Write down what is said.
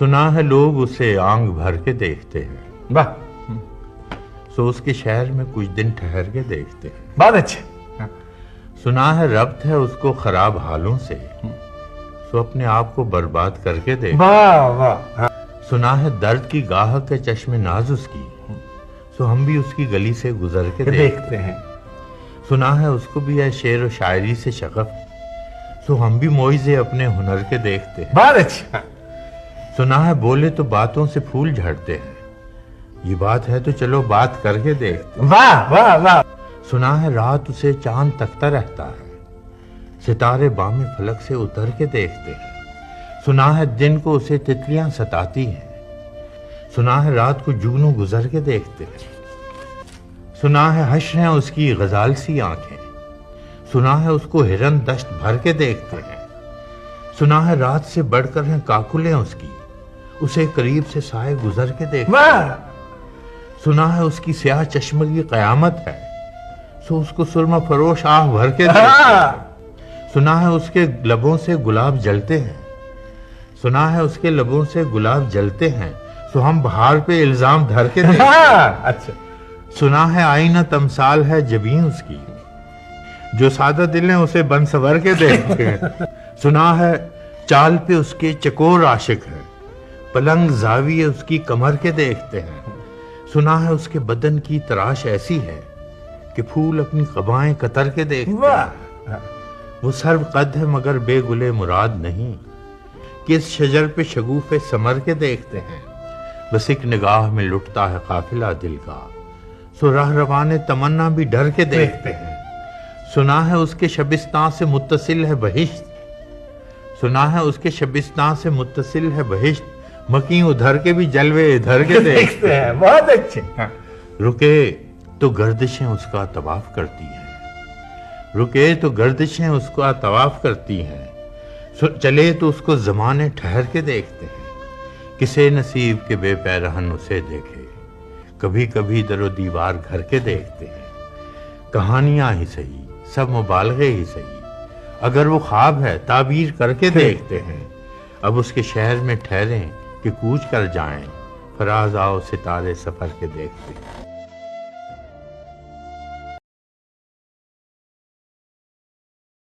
سنا ہے لوگ اسے آنکھ بھر کے دیکھتے ہیں، واہ، سو اس کے شہر میں کچھ دن ٹھہر کے دیکھتے ہیں۔ بہت اچھا۔ سنا ہے ربط ہے اس کو خراب حالوں سے، سو اپنے آپ کو برباد کر کے دیکھتے ہیں۔ واہ واہ، سنا ہے درد کی گاہک کے چشم ناز اس کی، سو ہم بھی اس کی گلی سے گزر کے دیکھتے ہیں۔ سنا ہے اس کو بھی ہے شعر و شاعری سے شغف، سو ہم بھی موئزے اپنے ہنر کے دیکھتے ہیں۔ بہت اچھا۔ سنا ہے بولے تو باتوں سے پھول جھڑتے ہیں، یہ بات ہے تو چلو بات کر کے دیکھتے ہیں۔ واہ واہ واہ، سنا ہے رات اسے چاند تکتا رہتا ہے، ستارے بام فلک سے اتر کے دیکھتے ہیں۔ سنا ہے دن کو اسے تتلیاں ستاتی ہیں، سنا ہے رات کو جگنوں گزر کے دیکھتے ہیں۔ سنا ہے حشر ہیں اس کی غزال سی آنکھیں، سنا ہے اس کو ہرن دشت بھر کے دیکھتے ہیں۔ سنا ہے رات سے بڑھ کر ہیں کاکلیں اس کی، اسے قریب سے سائے گزر کے دیکھتے ہیں۔ واہ، سنا ہے اس کی سیاہ چشمگی قیامت ہے، سو اس کو سرما فروش آہ بھر کے دیکھتے ہیں۔ سنا ہے اس کے لبوں سے گلاب جلتے ہیں، سنا ہے اس کے لبوں سے گلاب جلتے ہیں، سو ہم بہار پہ الزام دھر کے دیکھتے ہیں۔ اچھا، سنا ہے آئینہ تمثال ہے جبیں اس کی، جو سادہ دل ہیں اسے بن سور کے دیکھتے ہیں۔ سنا ہے چال پہ اس کے چکور عاشق ہے، پلنگ زاویے اس کی کمر کے دیکھتے ہیں۔ سنا ہے اس کے بدن کی تراش ایسی ہے کہ پھول اپنی قبائیں قطر کے دیکھتے ہیں۔ واہ، وہ سرو قد ہے مگر بے گلے مراد نہیں، کس شجر پہ شگوفے ثمر کے دیکھتے ہیں۔ بس ایک نگاہ میں لٹتا ہے قافلہ دل کا، سو راہ روانے تمنا بھی ڈر کے دیکھتے ہیں۔ سنا ہے اس کے شبستان سے متصل ہے بہشت، سنا ہے اس کے شبستان سے متصل ہے بہشت، مکیں ادھر کے بھی جلوے ادھر کے دیکھتے ہیں۔ بہت اچھے۔ رکے تو گردشیں اس کا طواف کرتی ہیں، رکے تو گردشیں اس کا طواف کرتی ہیں، چلے تو اس کو زمانے ٹھہر کے دیکھتے ہیں۔ کسے نصیب کے بے پیرہن اسے دیکھے، کبھی کبھی در و دیوار گھر کے دیکھتے ہیں۔ کہانیاں ہی صحیح، سب مبالغے ہی صحیح، اگر وہ خواب ہے تعبیر کر کے دیکھتے ہیں۔ اب اس کے شہر میں ٹھہریں کہ کوچ کر جائیں، فراز آؤ ستارے سفر کے دیکھتے ہیں۔